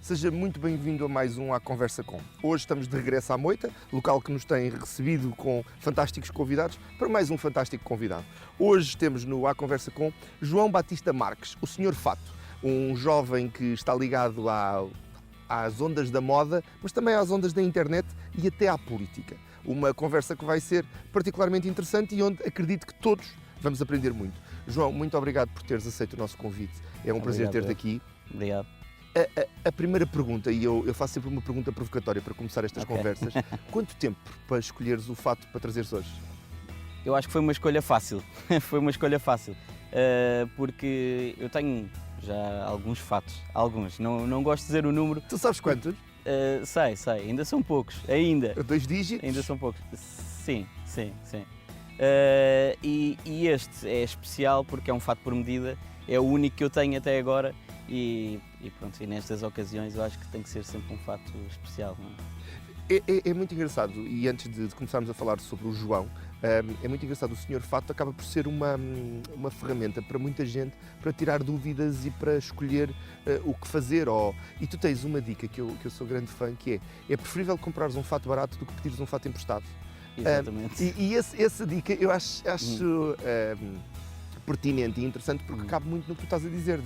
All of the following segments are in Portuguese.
Seja muito bem-vindo a mais um À Conversa Com. Hoje estamos de regresso à Moita, local que nos tem recebido com fantásticos convidados, para mais um fantástico convidado. Hoje temos no À Conversa Com João Batista Marques, o Sr. Fato, um jovem que está ligado às ondas da moda, mas também às ondas da internet e até à política. Uma conversa que vai ser particularmente interessante e onde acredito que todos vamos aprender muito. João, muito obrigado por teres aceito o nosso convite. É um prazer ter-te aqui. Obrigado. A primeira pergunta, e eu faço sempre uma pergunta provocatória para começar estas conversas, quanto tempo para escolheres o fato para trazeres hoje? Eu acho que foi uma escolha fácil, porque eu tenho já alguns fatos, não gosto de dizer o número. Tu sabes quantos? Sei, ainda são poucos, ainda. 2 dígitos? Ainda são poucos, sim. E este é especial porque é um fato por medida, é o único que eu tenho até agora. E pronto, e nestas ocasiões eu acho que tem que ser sempre um fato especial, não é? É muito engraçado, e antes de começarmos a falar sobre o João, é muito engraçado, o Sr. Fato acaba por ser uma ferramenta para muita gente, para tirar dúvidas e para escolher o que fazer. E tu tens uma dica que eu sou grande fã, que é preferível comprares um fato barato do que pedires um fato emprestado. Exatamente. Essa dica eu acho pertinente e interessante, porque cabe muito no que tu estás a dizer,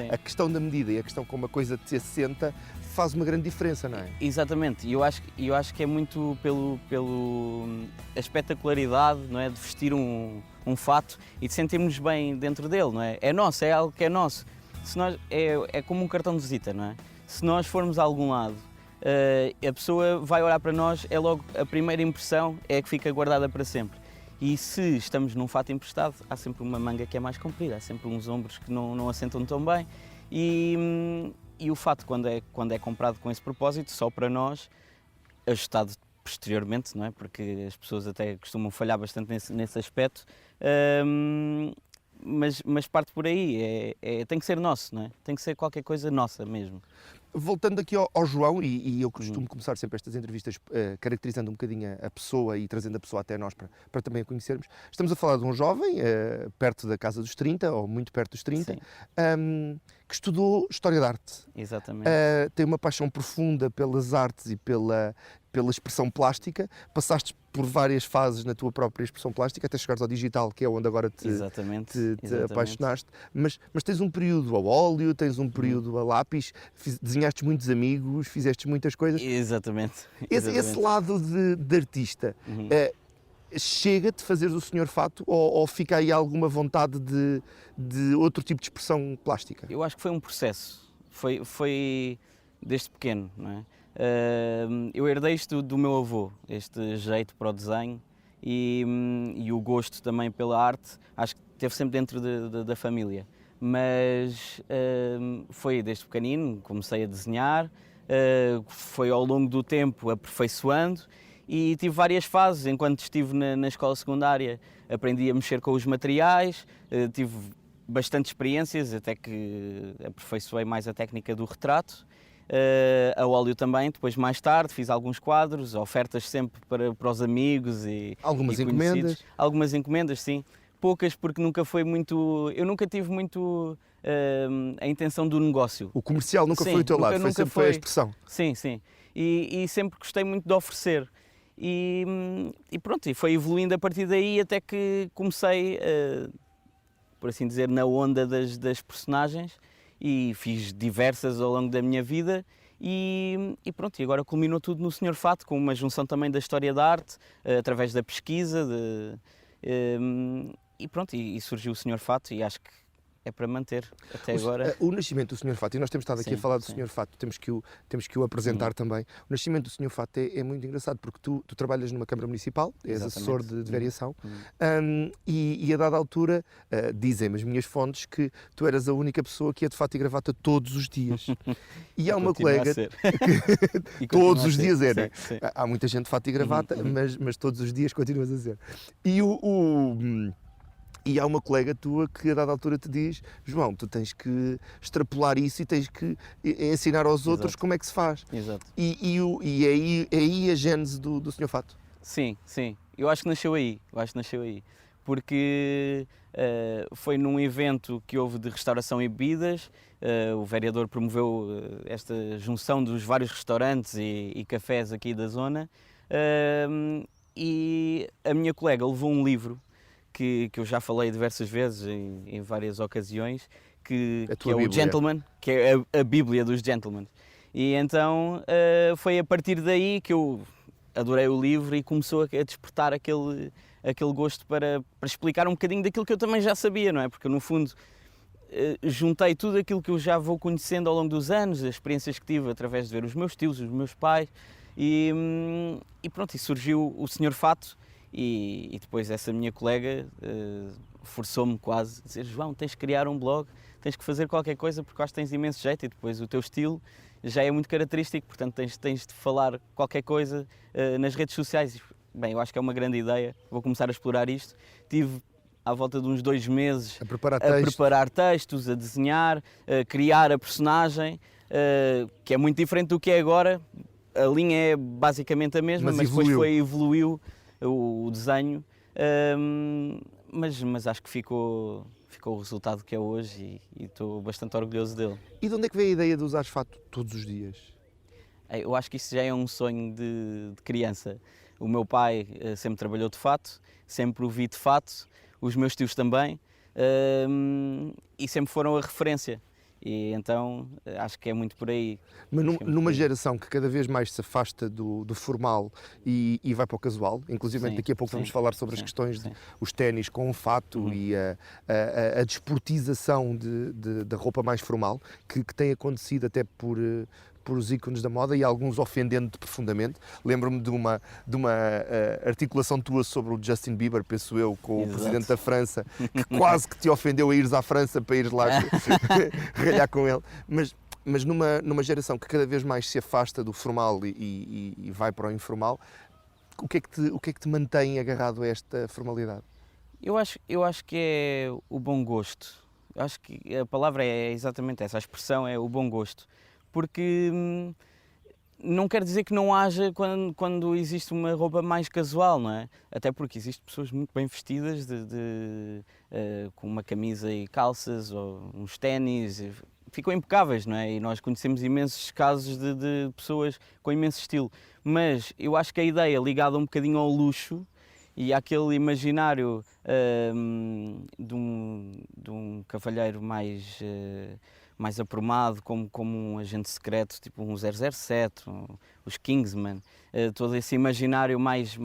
a questão da medida e a questão como a coisa te assenta faz uma grande diferença, não é? Exatamente, e eu acho que é muito a espetacularidade, não é, de vestir um fato e de sentirmos bem dentro dele, não é? É nosso, é algo que é nosso. Se nós, é como um cartão de visita, não é? Se nós formos a algum lado, a pessoa vai olhar para nós, é logo a primeira impressão é a que fica guardada para sempre. E se estamos num fato emprestado, há sempre uma manga que é mais comprida, há sempre uns ombros que não assentam tão bem. E o fato, quando é comprado com esse propósito, só para nós, ajustado posteriormente, não é? Porque as pessoas até costumam falhar bastante nesse aspecto, mas parte por aí, tem que ser nosso, não é? Tem que ser qualquer coisa nossa mesmo. Voltando aqui ao João, e eu costumo começar sempre estas entrevistas caracterizando um bocadinho a pessoa e trazendo a pessoa até nós para também a conhecermos. Estamos a falar de um jovem, perto da casa dos 30, ou muito perto dos 30, que estudou História da Arte. Exatamente. Tem uma paixão profunda pelas artes e pela expressão plástica. Passaste por várias fases na tua própria expressão plástica, até chegares ao digital, que é onde agora te apaixonaste. Mas tens um período ao óleo, tens um período a lápis, desenhaste muitos amigos, fizeste muitas coisas. Exatamente. Esse lado de artista, chega-te a fazeres o Sr. Fato ou fica aí alguma vontade de outro tipo de expressão plástica? Eu acho que foi um processo, foi desde pequeno, não é? Eu herdei isto do meu avô, este jeito para o desenho e o gosto também pela arte, acho que esteve sempre dentro da família. Mas foi desde pequenino, comecei a desenhar, foi ao longo do tempo aperfeiçoando e tive várias fases. Enquanto estive na escola secundária, aprendi a mexer com os materiais, tive bastante experiências, até que aperfeiçoei mais a técnica do retrato. A óleo também, depois mais tarde fiz alguns quadros, ofertas sempre para os amigos e encomendas? Algumas encomendas, sim. Poucas porque eu nunca tive muito a intenção do negócio. O comercial nunca foi o teu lado, foi a expressão. Sim. E sempre gostei muito de oferecer. E pronto, e foi evoluindo a partir daí até que comecei, por assim dizer, na onda das personagens e fiz diversas ao longo da minha vida. E pronto, e agora culminou tudo no Sr. Fato, com uma junção também da história da arte, através da pesquisa, e pronto, e surgiu o Sr. Fato e acho que é para manter até agora. O nascimento do Sr. Fato, e nós temos estado aqui a falar do Sr. Fato, temos que o apresentar também. O nascimento do Sr. Fato é muito engraçado, porque tu trabalhas numa Câmara Municipal, és assessor de variação, e a dada altura, dizem-me as minhas fontes que tu eras a única pessoa que ia de fato e gravata todos os dias. E há uma colega que todos os dias era. Há muita gente de fato e gravata, mas todos os dias continuas a ser. E há uma colega tua que a dada altura te diz: João, tu tens que extrapolar isso e tens que ensinar aos outros como é que se faz. Exato. E é aí a gênese do Sr. Fato. Sim. Eu acho que nasceu aí. porque foi num evento que houve de restauração e bebidas. O vereador promoveu esta junção dos vários restaurantes e cafés aqui da zona, e a minha colega levou um livro que eu já falei diversas vezes em várias ocasiões, que é o Gentleman, que é a Bíblia dos Gentlemen. E então foi a partir daí que eu adorei o livro e começou a despertar aquele gosto para explicar um bocadinho daquilo que eu também já sabia, não é? Porque no fundo juntei tudo aquilo que eu já vou conhecendo ao longo dos anos, as experiências que tive através de ver os meus tios, os meus pais, e pronto, e surgiu o Sr. Fato, e depois essa minha colega forçou-me quase a dizer: João, tens que criar um blog, tens que fazer qualquer coisa porque acho que tens imenso jeito e depois o teu estilo já é muito característico, portanto tens de falar qualquer coisa nas redes sociais. Bem, eu acho que é uma grande ideia, vou começar a explorar isto. Tive à volta de uns 2 meses a preparar textos, a desenhar, a criar a personagem, que é muito diferente do que é agora. A linha é basicamente a mesma, mas depois evoluiu o desenho, mas acho que ficou o resultado que é hoje e estou bastante orgulhoso dele. E de onde é que veio a ideia de usar fato todos os dias? Eu acho que isso já é um sonho de criança. O meu pai sempre trabalhou de fato, sempre o vi de fato, os meus tios também, e sempre foram a referência. E então acho que é muito por aí. Mas numa geração que cada vez mais se afasta do formal e vai para o casual, inclusive daqui a pouco vamos falar sobre as questões dos ténis com o fato e a desportização da roupa mais formal, que tem acontecido até por os ícones da moda e alguns ofendendo-te profundamente. Lembro-me de uma articulação tua sobre o Justin Bieber, penso eu, com o presidente da França, que quase que te ofendeu a ires à França para ires lá ralhar com ele. Mas numa geração que cada vez mais se afasta do formal e vai para o informal, o que é que te mantém agarrado a esta formalidade? Eu acho que é o bom gosto. Eu acho que a palavra é exatamente essa, a expressão é o bom gosto. Porque não quer dizer que não haja quando existe uma roupa mais casual, não é? Até porque existem pessoas muito bem vestidas com uma camisa e calças ou uns ténis, ficam impecáveis, não é? E nós conhecemos imensos casos de pessoas com imenso estilo. Mas eu acho que a ideia ligada um bocadinho ao luxo e àquele imaginário de um cavalheiro mais aprumado, como um agente secreto, tipo um 007, os Kingsman, todo esse imaginário mais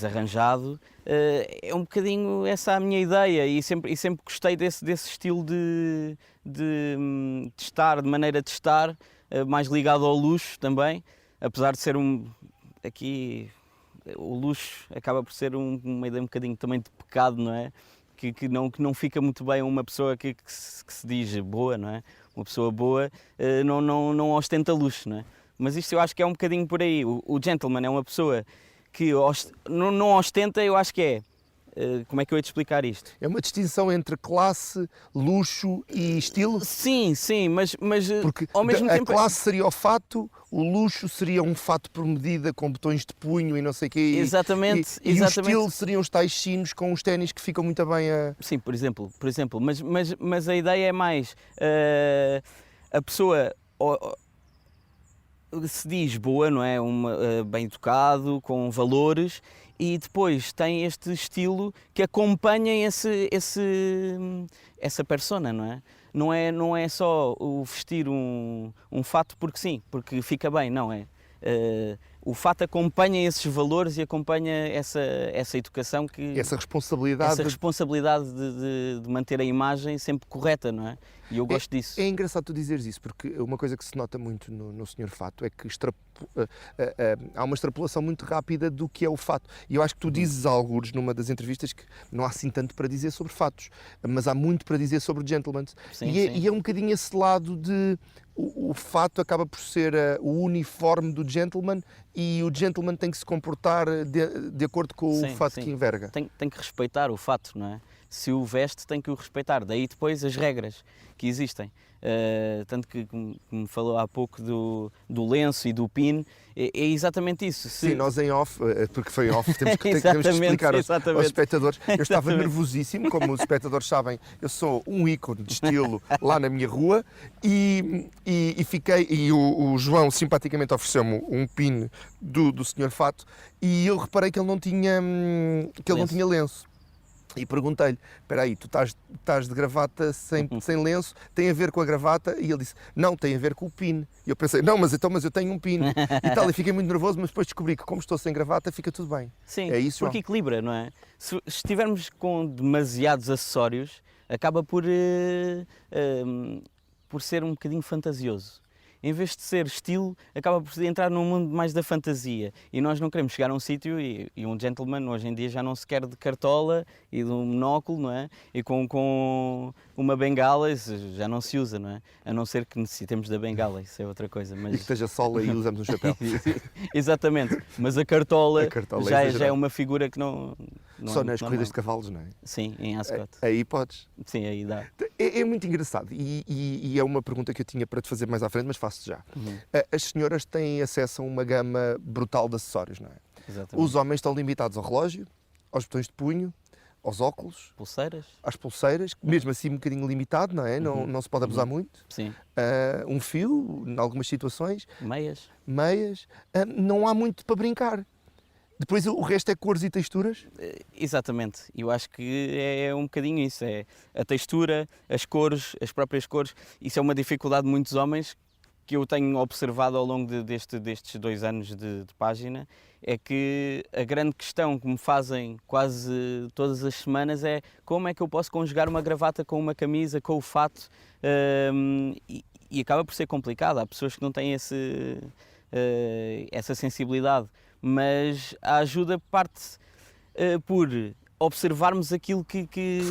arranjado, é um bocadinho essa a minha ideia e sempre gostei desse estilo de estar, de maneira de estar, mais ligado ao luxo também, apesar de ser aqui o luxo acaba por ser uma ideia um bocadinho também de pecado, não é? Que não fica muito bem uma pessoa que se diz boa, não é? Uma pessoa boa não ostenta luxo, não é? Mas isto eu acho que é um bocadinho por aí. O gentleman é uma pessoa que não ostenta, eu acho que é. Como é que eu ia te explicar isto? É uma distinção entre classe, luxo e estilo? Sim, mas porque ao mesmo tempo... A classe seria o fato, o luxo seria um fato por medida com botões de punho e não sei o quê. Exatamente. E o estilo seriam os tais chinos com os ténis que ficam muito bem a... Sim, por exemplo. Mas a ideia é mais... a pessoa... se diz boa, não é? Bem educado, com valores, e depois tem este estilo que acompanha essa persona, não é? Não é só o vestir um fato porque sim, porque fica bem, não é? O fato acompanha esses valores e acompanha essa educação essa responsabilidade de manter a imagem sempre correta, não é? E eu gosto disso. É engraçado tu dizeres isso, porque uma coisa que se nota muito no Sr. Fato é que há uma extrapolação muito rápida do que é o fato. E eu acho que tu dizes algures numa das entrevistas que não há assim tanto para dizer sobre fatos, mas há muito para dizer sobre gentlemen. E é um bocadinho esse lado de... O fato acaba por ser o uniforme do gentleman e o gentleman tem que se comportar de acordo com o fato que enverga. Tem que respeitar o fato, não é? se o veste tem que o respeitar. Daí depois as regras que existem. Tanto que, como me falou há pouco do lenço e do pin, é exatamente isso. Sim, nós em off, porque foi off, temos que explicar aos espectadores. Eu estava nervosíssimo, como os espectadores sabem, eu sou um ícone de estilo lá na minha rua e fiquei, e o João simpaticamente ofereceu-me um pin do Sr. Fato e eu reparei que ele não tinha, lenço. E perguntei-lhe, espera aí, tu estás de gravata sem lenço, tem a ver com a gravata? E ele disse, não, tem a ver com o pin. E eu pensei, não, mas eu tenho um pin. E tal, e fiquei muito nervoso, mas depois descobri que como estou sem gravata, fica tudo bem. Sim, é isso, porque equilibra, não é? Se estivermos com demasiados acessórios, acaba por ser um bocadinho fantasioso. Em vez de ser estilo, acaba por entrar num mundo mais da fantasia. E nós não queremos chegar a um sítio e um gentleman hoje em dia já não se quer de cartola e de um monóculo, não é? E com uma bengala, isso já não se usa, não é? A não ser que necessitemos da bengala, isso é outra coisa. Mas... E que esteja sola e usamos um chapéu. Exatamente, mas a cartola já é uma figura que não só nas corridas de cavalos, não é? Sim, em Ascot. Aí podes. Sim, aí dá. É muito engraçado e é uma pergunta que eu tinha para te fazer mais à frente, mas faço já. As senhoras têm acesso a uma gama brutal de acessórios, não é? Exatamente. Os homens estão limitados ao relógio, aos botões de punho, aos óculos, pulseiras, às pulseiras, mesmo assim um bocadinho limitado, não é? Não se pode abusar muito. Sim. Um fio, em algumas situações. Meias. Não há muito para brincar. Depois o resto é cores e texturas? Exatamente, eu acho que é um bocadinho isso, é a textura, as cores, as próprias cores. Isso é uma dificuldade de muitos homens que eu tenho observado ao longo destes 2 anos de página, é que a grande questão que me fazem quase todas as semanas é como é que eu posso conjugar uma gravata com uma camisa, com o fato, e acaba por ser complicado. Há pessoas que não têm essa sensibilidade, mas a ajuda parte por observarmos aquilo que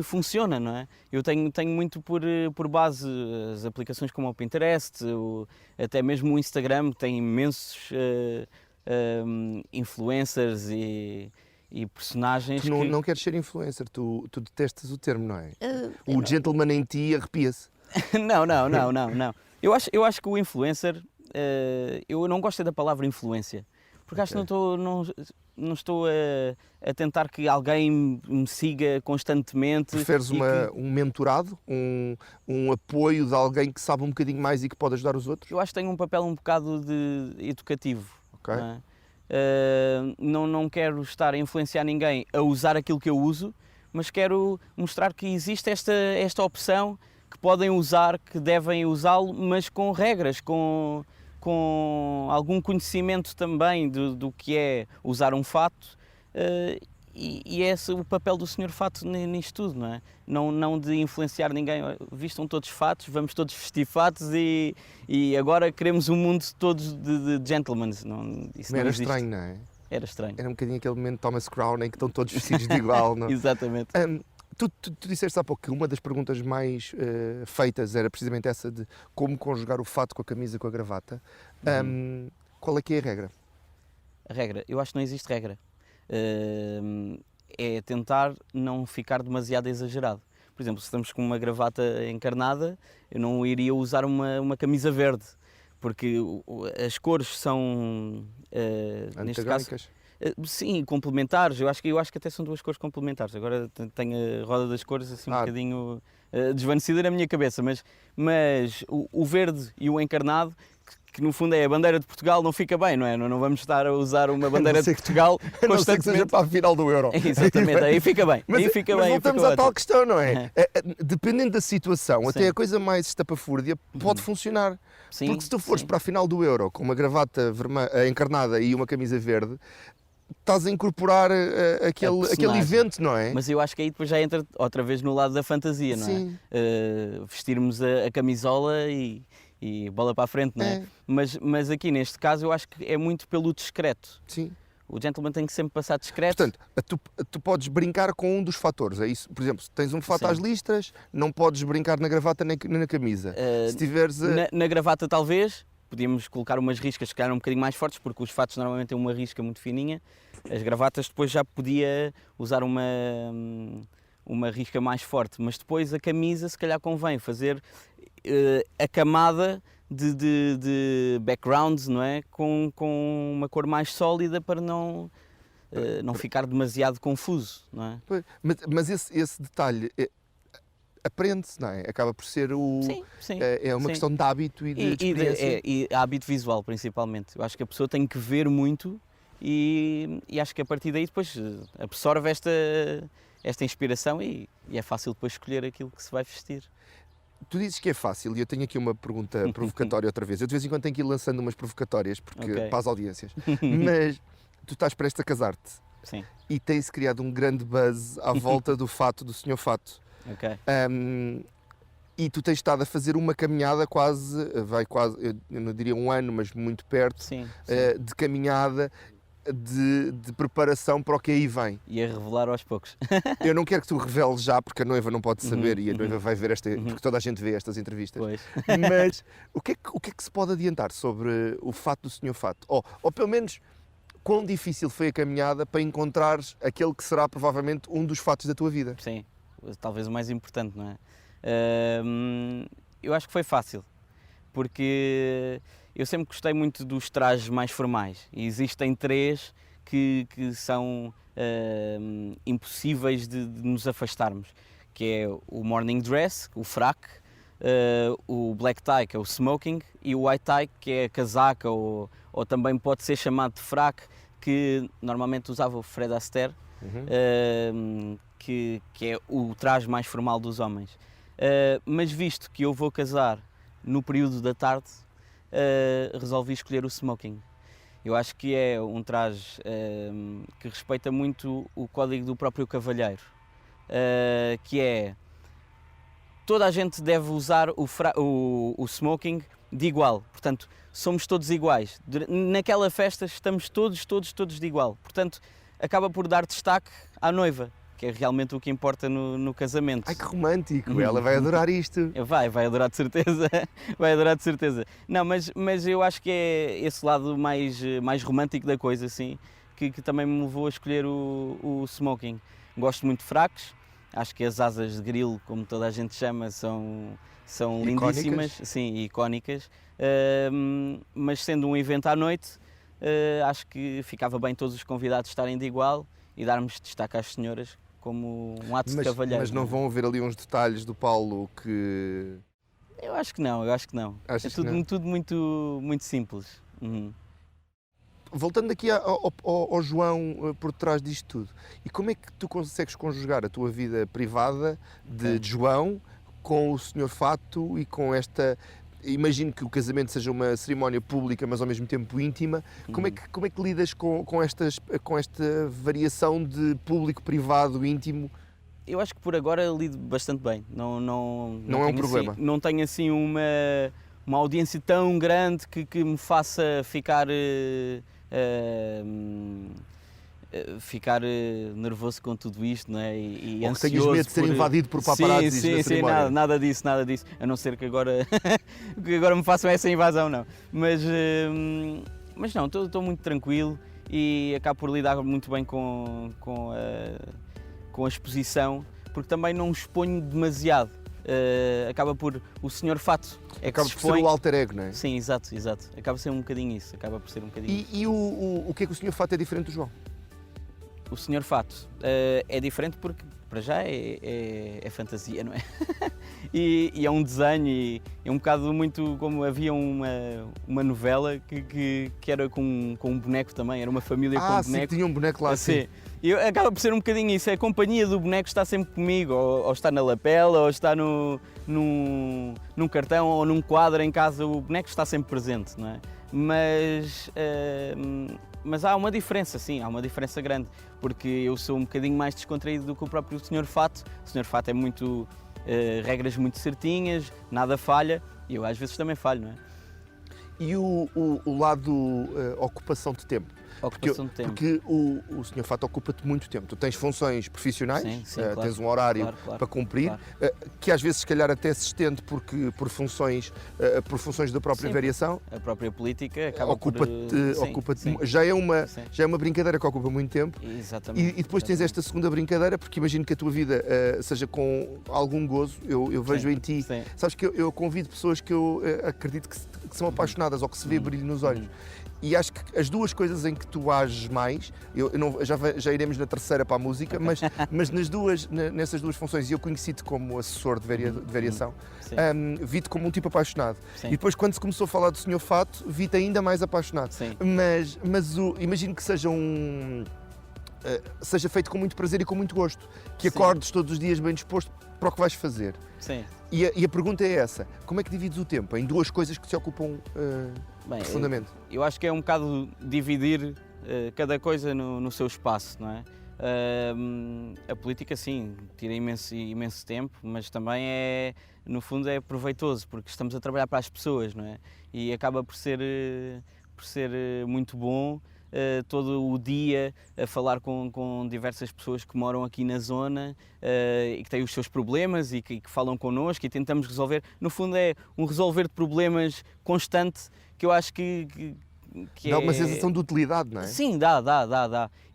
funciona, não é? Eu tenho muito por base as aplicações como o Pinterest, até mesmo o Instagram, que tem imensos influencers e personagens. Tu não queres ser influencer, tu detestas o termo, não é? O gentleman em ti arrepia-se. Não. Eu acho que o influencer, eu não gosto da palavra influência, porque acho que não estou a tentar que alguém me siga constantemente. Preferes um mentorado, um apoio de alguém que sabe um bocadinho mais e que pode ajudar os outros? Eu acho que tem um papel um bocado de educativo. Okay. Não quero estar a influenciar ninguém a usar aquilo que eu uso, mas quero mostrar que existe esta opção, que podem usar, que devem usá-lo, mas com regras, com algum conhecimento também do que é usar um fato, e é esse o papel do Sr. Fato nisto tudo, não é? Não de influenciar ninguém, vistam todos fatos, vamos todos vestir fatos e agora queremos um mundo todos de gentlemen. Isso era estranho, não é? Era estranho. Era um bocadinho aquele momento de Thomas Crown em que estão todos vestidos de igual, não é? Exatamente. Tu disseste há pouco que uma das perguntas mais feitas era precisamente essa de como conjugar o fato com a camisa, com a gravata. Qual é que é a regra? A regra? Eu acho que não existe regra. É tentar não ficar demasiado exagerado. Por exemplo, se estamos com uma gravata encarnada, eu não iria usar uma camisa verde, porque as cores são, neste caso, sim, complementares. Eu acho que até são 2 cores complementares. Agora tenho a roda das cores assim um bocadinho desvanecida na minha cabeça, mas o verde e o encarnado, que no fundo é a bandeira de Portugal, não fica bem, não é? Não vamos estar a usar uma bandeira de Portugal constantemente. Não sei que seja para a final do Euro. Exatamente, aí fica bem. Mas voltamos à tal questão, não é? Dependendo da situação, Sim. até a coisa mais estapafúrdia pode funcionar. Sim, porque se tu fores para a final do Euro com uma gravata encarnada e uma camisa verde, estás a incorporar aquele evento, não é? Mas eu acho que aí depois já entra outra vez no lado da fantasia, não Sim. é? Vestirmos a camisola e bola para a frente, não é? Mas aqui neste caso eu acho que é muito pelo discreto. Sim. O gentleman tem que sempre passar discreto. Portanto, tu podes brincar com um dos fatores, é isso? Por exemplo, se tens um fato às listras, não podes brincar na gravata nem na camisa. Se tiveres na gravata talvez, podíamos colocar umas riscas que eram um bocadinho mais fortes, porque os fatos normalmente têm uma risca muito fininha. As gravatas depois já podia usar uma risca mais forte, mas depois a camisa se calhar convém fazer a camada de background, não é? Com uma cor mais sólida para não ficar demasiado confuso, não é? Mas esse detalhe aprende-se, não é? Acaba por ser Sim, é uma sim. questão de hábito e de experiência. E hábito visual, principalmente. Eu acho que a pessoa tem que ver muito e acho que a partir daí depois absorve esta inspiração e é fácil depois escolher aquilo que se vai vestir. Tu dizes que é fácil e eu tenho aqui uma pergunta provocatória outra vez. Eu de vez em quando tenho que ir lançando umas provocatórias para as audiências. Mas tu estás prestes a casar-te. Sim. E tem-se criado um grande buzz à volta do fato do Sr. Fato. Ok. E tu tens estado a fazer uma caminhada quase, eu não diria um ano, mas muito perto, Sim. de caminhada, de preparação para o que aí vem. E a revelar aos poucos. Eu não quero que tu reveles já, porque a noiva não pode saber e a noiva vai ver porque toda a gente vê estas entrevistas. Pois. Mas o que é que se pode adiantar sobre o fato do Sr. Fato? Ou pelo menos, quão difícil foi a caminhada para encontrares aquele que será provavelmente um dos fatos da tua vida? Sim, talvez o mais importante, não é? Eu acho que foi fácil, porque eu sempre gostei muito dos trajes mais formais e existem 3 que são impossíveis de nos afastarmos, que é o morning dress, o fraque, o black tie, que é o smoking, e o white tie, que é a casaca, ou também pode ser chamado de fraque, que normalmente usava o Fred Astaire, que é o traje mais formal dos homens. Mas visto que eu vou casar no período da tarde, resolvi escolher o smoking. Eu acho que é um traje que respeita muito o código do próprio cavalheiro, que é: toda a gente deve usar o smoking de igual, portanto, somos todos iguais. Naquela festa estamos todos de igual, portanto, acaba por dar destaque à noiva, que é realmente o que importa no casamento. Ai, que romântico! Ela vai adorar isto. Vai adorar de certeza, vai adorar de certeza. Não, mas eu acho que é esse lado mais romântico da coisa, assim, que também me levou a escolher o smoking. Gosto muito de fracos, acho que as asas de grilo, como toda a gente chama, são lindíssimas, sim, icónicas, mas sendo um evento à noite, acho que ficava bem todos os convidados estarem de igual e darmos destaque às senhoras como um ato de cavalheiro. Mas não vão haver ali uns detalhes do Paulo que... Eu acho que não. Achas é tudo muito simples. Voltando aqui ao João por trás disto tudo, e como é que tu consegues conjugar a tua vida privada de João com o Sr. Fato e com esta... Imagino que o casamento seja uma cerimónia pública, mas ao mesmo tempo íntima. Como é que lidas com esta variação de público-privado íntimo? Eu acho que por agora lido bastante bem. Não é um problema? Assim, não tenho assim uma audiência tão grande que me faça ficar nervoso com tudo isto, não é? E ou que tenhas medo de ser invadido por paparazzis na cerimónia? Sim, nada disso, a não ser que agora me façam essa invasão, não. Mas não, estou muito tranquilo e acabo por lidar muito bem com a exposição, porque também não exponho demasiado. Acaba por o Sr. Fato acaba por ser o alter ego, não é? Sim, exato. Acaba por ser um bocadinho isso. E o que é que o Sr. Fato é diferente do João? O Sr. Fato é diferente porque, para já, é fantasia, não é? e é um desenho e é um bocado muito como havia uma novela que era com um boneco também, era uma família com um boneco. Sim, tinha um boneco lá, assim. E acaba por ser um bocadinho isso, a companhia do boneco está sempre comigo, ou está na lapela, ou está num cartão, ou num quadro em casa, o boneco está sempre presente, não é? Mas há uma diferença, sim, há uma diferença grande, porque eu sou um bocadinho mais descontraído do que o próprio Sr. Fato. O Sr. Fato é muito, regras muito certinhas, nada falha, e eu às vezes também falho, não é? E o lado ocupação de tempo? Ocupação de tempo. Porque o senhor Fato ocupa-te muito tempo. Tu tens funções profissionais, Sim, claro, tens um horário claro, para cumprir, claro. que às vezes se calhar até se estende por funções da própria Sim, variação. A própria política acaba Ocupa-te, sim. já é uma brincadeira que ocupa muito tempo. Exatamente. E depois tens esta segunda brincadeira, porque imagino que a tua vida seja com algum gozo. Eu vejo em ti. Sim. Sabes que eu convido pessoas que eu acredito que são apaixonadas ou que se vê brilho nos olhos. E acho que as duas coisas em que tu ages mais, já iremos na terceira para a música, mas nessas duas funções, e eu conheci-te como assessor de variação, vi-te como um tipo apaixonado. Sim. E depois, quando se começou a falar do Senhor Fato, vi-te ainda mais apaixonado. Sim. Mas imagino que seja feito com muito prazer e com muito gosto, que acordes todos os dias bem disposto para o que vais fazer. Sim. E a pergunta é essa: como é que divides o tempo em duas coisas que te ocupam profundamente? Eu acho que é um bocado dividir cada coisa no seu espaço, não é? A política, sim, tira imenso tempo, mas também no fundo é proveitoso, porque estamos a trabalhar para as pessoas, não é? E acaba por ser muito bom todo o dia a falar com diversas pessoas que moram aqui na zona e que têm os seus problemas e que falam connosco e tentamos resolver. No fundo é um resolver de problemas constante que eu acho que dá uma sensação de utilidade, não é? Sim, dá.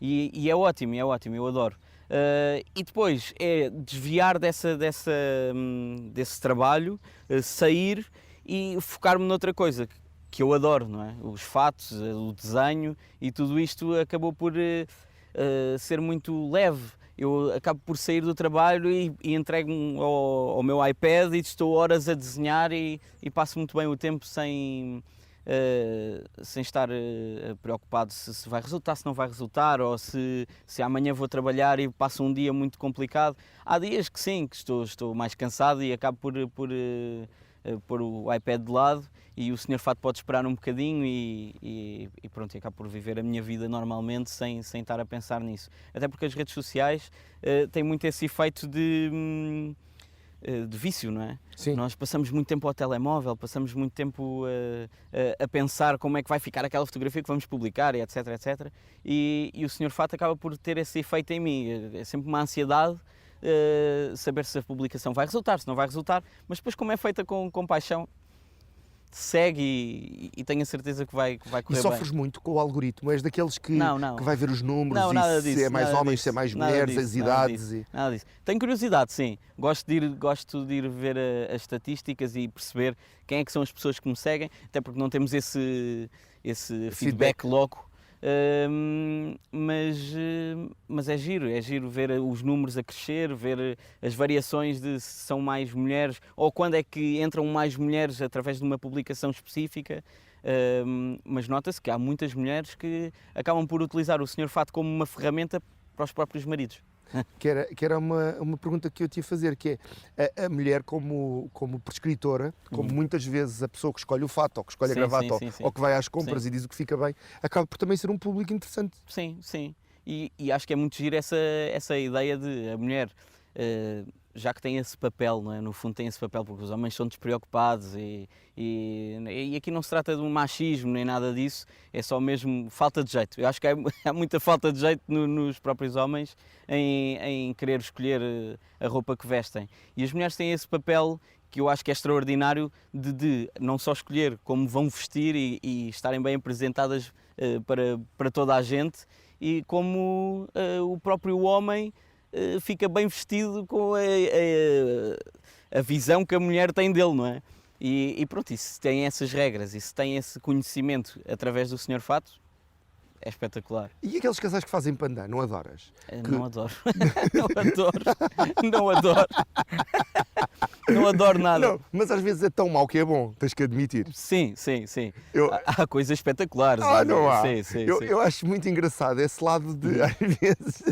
E é ótimo, eu adoro. E depois é desviar desse trabalho, sair e focar-me noutra coisa que eu adoro, não é? Os fatos, o desenho e tudo isto acabou por ser muito leve. Eu acabo por sair do trabalho e entrego-me ao meu iPad e estou horas a desenhar e passo muito bem o tempo sem estar preocupado se vai resultar, se não vai resultar, ou se amanhã vou trabalhar e passo um dia muito complicado. Há dias que sim, que estou mais cansado e acabo por pôr o iPad de lado e o Senhor Fato pode esperar um bocadinho e pronto, acabo por viver a minha vida normalmente sem estar a pensar nisso. Até porque as redes sociais têm muito esse efeito de vício, não é? Sim. Nós passamos muito tempo ao telemóvel, passamos muito tempo a pensar como é que vai ficar aquela fotografia que vamos publicar, e etc, etc. E o Senhor Fato acaba por ter esse efeito em mim. É sempre uma ansiedade saber se a publicação vai resultar, se não vai resultar, mas depois como é feita com paixão, segue e tenho a certeza que vai correr bem. E sofres muito com o algoritmo? És daqueles que vai ver os números nada e disso, se é mais homens, disso, se é mais mulheres, disso, as idades? Nada disso. Tenho curiosidade, sim. Gosto de ir ver as estatísticas e perceber quem é que são as pessoas que me seguem, até porque não temos esse feedback logo. Mas é giro ver os números a crescer, ver as variações de se são mais mulheres ou quando é que entram mais mulheres através de uma publicação específica. Mas nota-se que há muitas mulheres que acabam por utilizar o Senhor Fato como uma ferramenta para os próprios maridos. Que era uma pergunta que eu te ia fazer, que é a mulher como prescritora, como muitas vezes a pessoa que escolhe o fato, ou que escolhe a gravata, ou que vai às compras e diz o que fica bem, acaba por também ser um público interessante. Sim. E acho que é muito giro essa ideia de a mulher, já que tem esse papel, não é? No fundo tem esse papel porque os homens são despreocupados e aqui não se trata de um machismo nem nada disso, é só mesmo falta de jeito. Eu acho que há muita falta de jeito nos próprios homens em querer escolher a roupa que vestem. E as mulheres têm esse papel que eu acho que é extraordinário de não só escolher como vão vestir e estarem bem apresentadas para toda a gente, e como o próprio homem fica bem vestido com a visão que a mulher tem dele, não é? E pronto, e se tem essas regras e se tem esse conhecimento através do Senhor Fato, é espetacular. E aqueles casais que fazem pandan, não adoras? Não adoro. Não adoro. Não adoro nada. Não, mas às vezes é tão mau que é bom, tens que admitir. Sim. Há coisas espetaculares. Não há. Sim. Eu acho muito engraçado esse lado de, às vezes...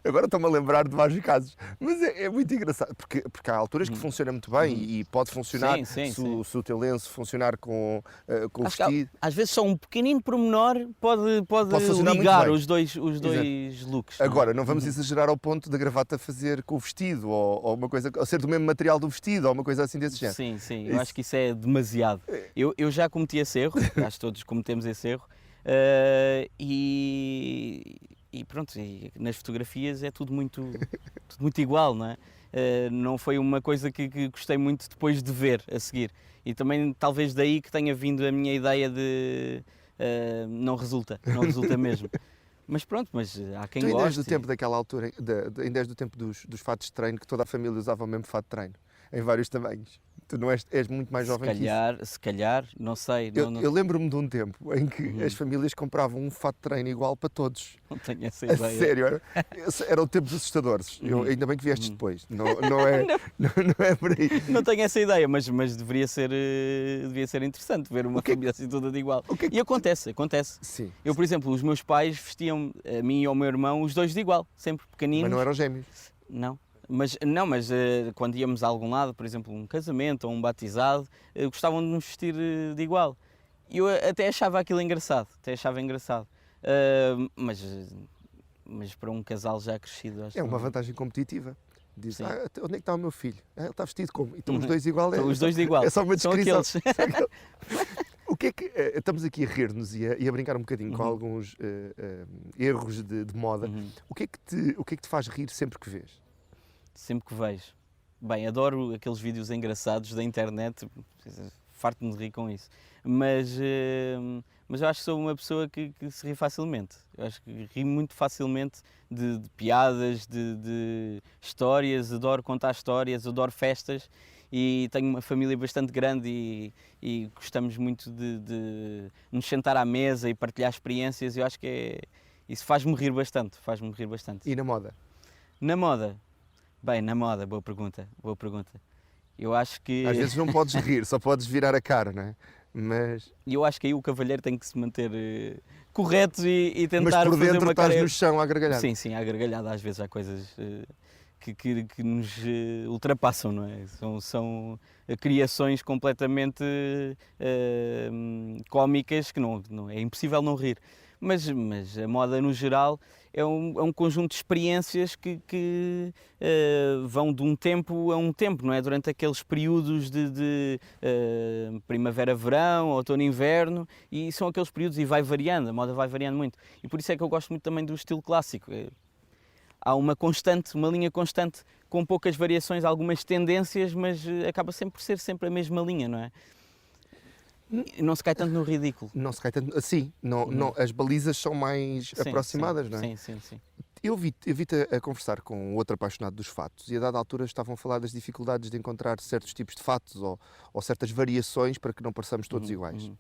Agora estou-me a lembrar de vários casos, mas é muito engraçado, porque há alturas que funciona muito bem e pode funcionar se o teu lenço funcionar com o vestido. Às vezes só um pequenino pormenor pode ligar os dois looks. Agora, não vamos exagerar ao ponto da gravata fazer com o vestido, ou uma coisa, ou ser do mesmo material do vestido, ou uma coisa assim desse género. Sim, eu acho que isso é demasiado. Eu já cometi esse erro, acho que todos cometemos esse erro, E pronto, e nas fotografias é tudo muito igual, não é? Não foi uma coisa que gostei muito depois de ver a seguir. E também talvez daí que tenha vindo a minha ideia de não resulta mesmo. Mas pronto, mas há quem Tu ainda és goste. do tempo daquela altura, ainda és do tempo dos fatos de treino, que toda a família usava o mesmo fato de treino, em vários tamanhos. Tu não és muito mais jovem que isso. Se calhar, não sei. Eu lembro-me de um tempo em que as famílias compravam um fato de treino igual para todos. Não tenho essa A ideia. sério, eram tempos assustadores. Ainda bem que viestes depois. Não é por aí. Não tenho essa ideia, mas devia ser interessante ver uma família assim toda de igual. E acontece. Sim. Eu, por exemplo, os meus pais vestiam a mim e ao meu irmão os dois de igual, sempre pequeninos. Mas não eram gêmeos. Não. Mas quando íamos a algum lado, por exemplo, um casamento ou um batizado, gostavam de nos vestir de igual. E eu até achava aquilo engraçado, mas para um casal já crescido, acho É que uma não. vantagem competitiva. Diz, Sim. onde é que está o meu filho? Ele está vestido como? E estão os dois igual. Estão os dois de igual. É só uma descrição. São aqueles. O que é que estamos aqui a rir-nos e a brincar um bocadinho com alguns erros de moda. O que é que te faz rir sempre que vês? Sempre que vejo. Bem, adoro aqueles vídeos engraçados da internet, farto-me de rir com isso. Mas eu acho que sou uma pessoa que se ri facilmente. Eu acho que ri muito facilmente de piadas, de histórias, adoro contar histórias, adoro festas e tenho uma família bastante grande e gostamos muito de nos sentar à mesa e partilhar experiências. Eu acho que isso faz-me rir bastante, E na moda? Na moda? Bem, na moda, boa pergunta. Eu acho que... Às vezes não podes rir, só podes virar a cara, não é? Mas eu acho que aí o cavalheiro tem que se manter correto e tentar por fazer dentro uma estás carreira. no chão à gargalhada. Sim, à gargalhada. Às vezes há coisas que nos ultrapassam, não é? São criações completamente cómicas que não é impossível não rir. Mas a moda no geral é um conjunto de experiências que vão de um tempo a um tempo, não é? Durante aqueles períodos de primavera-verão, outono-inverno, e são aqueles períodos e vai variando, a moda vai variando muito. E por isso é que eu gosto muito também do estilo clássico. Há uma linha constante, com poucas variações, algumas tendências, mas acaba sempre por ser sempre a mesma linha, não é? Não se cai tanto no ridículo. Não se cai tanto assim. As balizas são mais aproximadas, não é? Sim. Eu vi-te a conversar com outro apaixonado dos fatos e a dada altura estavam a falar das dificuldades de encontrar certos tipos de fatos ou certas variações para que não pareçamos todos iguais.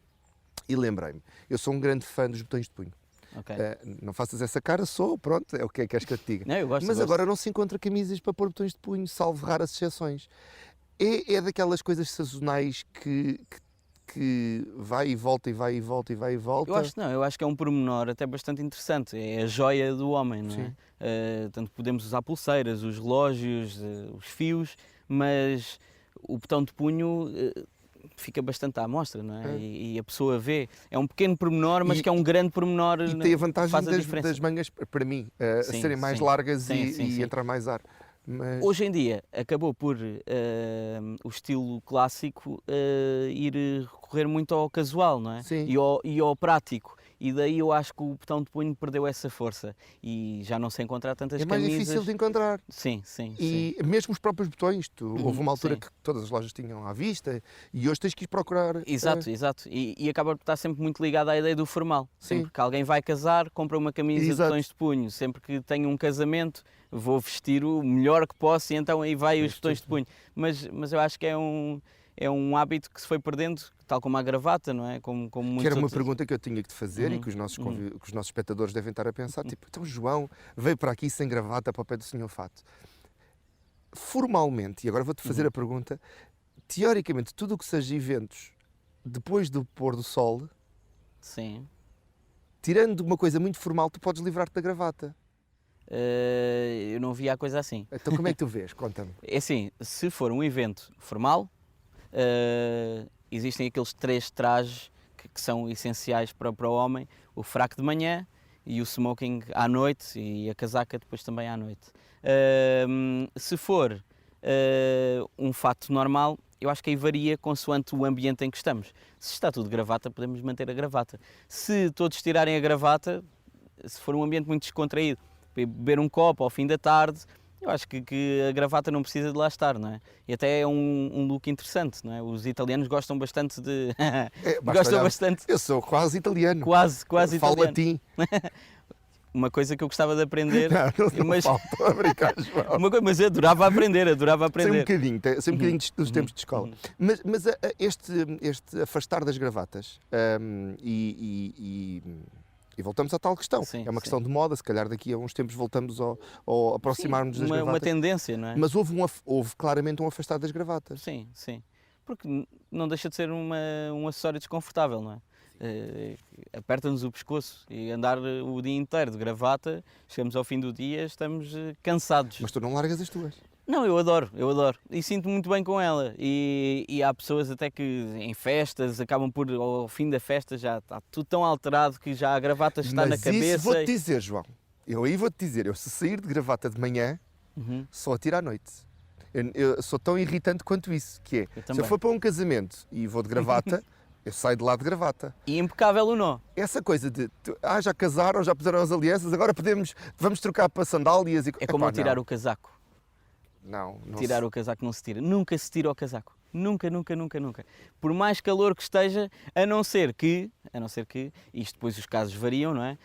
E lembrei-me, eu sou um grande fã dos botões de punho. Okay. Não faças essa cara, pronto, é o que é que queres que eu te diga. Não, eu gosto, Mas agora não se encontra camisas para pôr botões de punho, salvo raras exceções. É daquelas coisas sazonais que vai e volta e vai e volta e vai e volta. Eu acho que é um pormenor até bastante interessante, é a joia do homem, não é? Tanto podemos usar pulseiras, os relógios, os fios, mas o botão de punho fica bastante à mostra, não é? E a pessoa vê, é um pequeno pormenor, mas que é um grande pormenor. E tem a vantagem faz a diferença. das mangas, para mim, serem mais largas e entrar mais ar. Mas... Hoje em dia acabou por o estilo clássico ir recorrer muito ao casual, não é? Sim. E ao prático. E daí eu acho que o botão de punho perdeu essa força e já não se encontra tantas é mais camisas. difícil de encontrar. Sim. E mesmo os próprios botões, houve uma altura que todas as lojas tinham à vista e hoje tens que ir procurar. Exato. E acaba por estar sempre muito ligado à ideia do formal. Sempre que alguém vai casar, compra uma camisa de botões de punho. Sempre que tem um casamento, vou vestir o melhor que posso e então aí vai os botões de punho. Mas eu acho que é um hábito que se foi perdendo, tal como a gravata, não é? Como que era uma pergunta que eu tinha que te fazer e que os nossos espectadores devem estar a pensar, tipo, então João veio para aqui sem gravata para o pé do Senhor Fato. Formalmente, e agora vou-te fazer a pergunta, teoricamente, tudo o que seja eventos depois do pôr do sol, sim. Tirando uma coisa muito formal, tu podes livrar-te da gravata. Eu não via a coisa assim. Então como é que tu vês? Conta-me. É assim, se for um evento formal, existem aqueles 3 trajes que são essenciais para o homem: o fraco de manhã e o smoking à noite e a casaca depois também à noite. Se for um fato normal, eu acho que aí varia consoante o ambiente em que estamos. Se está tudo de gravata, podemos manter a gravata. Se todos tirarem a gravata, se for um ambiente muito descontraído, beber um copo ao fim da tarde, eu acho que a gravata não precisa de lá estar, não é? E até é um look interessante, não é? Os italianos gostam bastante de... gostam bastante... Eu sou quase italiano. Quase Falo italiano. latim. Uma coisa que eu gostava de aprender... Não falta a brincar, João. Mas eu adorava aprender. Sei um bocadinho dos tempos de escola. Mas este afastar das gravatas e voltamos à tal questão. Sim, é uma sim. questão de moda, se calhar daqui a uns tempos voltamos ao aproximarmos das gravatas. Uma tendência, não é? Mas houve claramente um afastar das gravatas. Sim. Porque não deixa de ser um acessório desconfortável, não é? Aperta-nos o pescoço e andar o dia inteiro de gravata, chegamos ao fim do dia, estamos cansados. Mas tu não largas as tuas. Não, eu adoro e sinto muito bem com ela e há pessoas até que em festas acabam por, ao fim da festa já está tudo tão alterado que já a gravata está na cabeça. Mas isso vou-te dizer, João, eu se sair de gravata de manhã, só a tiro à noite. Eu sou tão irritante quanto isso, que é, se eu for para um casamento e vou de gravata, eu saio de lá de gravata. E impecável o nó. Essa coisa de, já casaram, já puseram as alianças, agora vamos trocar para sandálias. É como tirar o casaco. Não tirar o casaco não se tira. Nunca se tira o casaco. Nunca. Por mais calor que esteja, a não ser que, isto depois os casos variam, não é?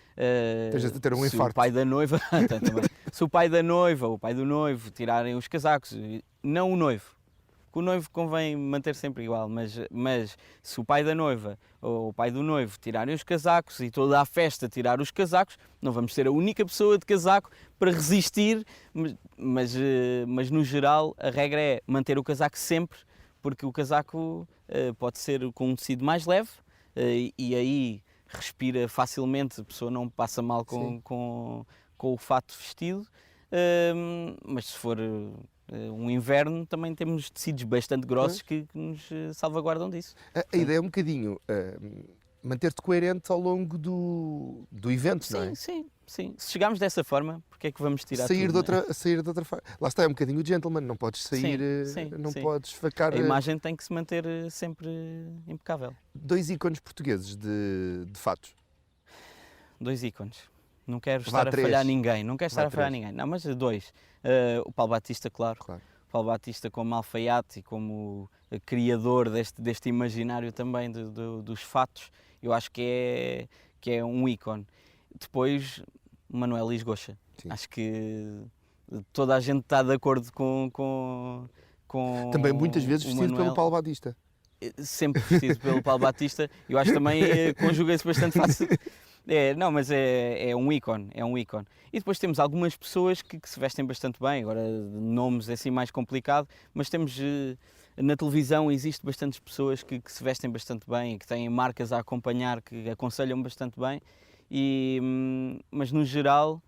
Estejas a ter um infarto. O pai da noiva, também, se o pai da noiva ou o pai do noivo tirarem os casacos, não o noivo. Que o noivo convém manter sempre igual, mas se o pai da noiva ou o pai do noivo tirarem os casacos e toda a festa tirar os casacos, não vamos ser a única pessoa de casaco para resistir, mas no geral a regra é manter o casaco sempre, porque o casaco pode ser com um tecido mais leve e aí respira facilmente, a pessoa não passa mal com o fato vestido, mas se for um inverno também temos tecidos bastante grossos que nos salvaguardam disso. A ideia é um bocadinho manter-te coerente ao longo do evento, não é? Sim. Se chegarmos dessa forma, porque é que vamos tirar sair tudo, de outra forma. Lá está, é um bocadinho o gentleman, não podes sair, não podes facar... A imagem tem que se manter sempre impecável. 2 ícones portugueses de fatos. 2 ícones. Não quero estar a falhar ninguém. Não, mas 2. O Paulo Batista, claro. O Paulo Batista como alfaiate e como criador deste imaginário também dos fatos, eu acho que é um ícone. Depois, Manuel Luís Goxa. Acho que toda a gente está de acordo com também muitas vezes vestido pelo Paulo Batista. Sempre vestido pelo Paulo Batista. Eu acho que também conjuga-se bastante fácil. Mas é um ícone. E depois temos algumas pessoas que se vestem bastante bem, agora nomes assim mais complicado, mas temos na televisão existe bastantes pessoas que se vestem bastante bem, que têm marcas a acompanhar, que aconselham bastante bem, mas no geral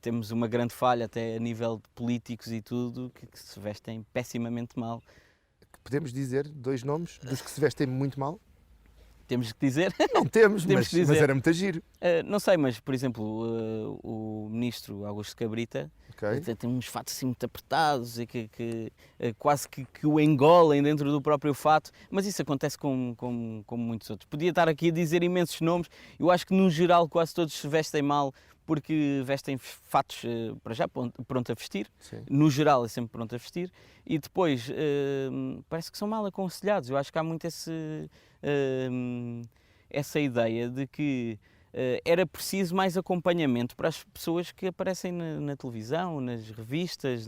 temos uma grande falha até a nível de políticos e tudo, que se vestem pessimamente mal. Podemos dizer 2 nomes dos que se vestem muito mal? Temos que dizer? Não temos, mas era muito giro. Não sei, mas por exemplo, o ministro Augusto Cabrita tem uns fatos assim muito apertados e que quase que o engolem dentro do próprio fato, mas isso acontece com muitos outros. Podia estar aqui a dizer imensos nomes, eu acho que no geral quase todos se vestem mal porque vestem fatos para já pronto a vestir, no geral é sempre pronto a vestir, e depois parece que são mal aconselhados. Eu acho que há muito essa ideia de que era preciso mais acompanhamento para as pessoas que aparecem na televisão, nas revistas.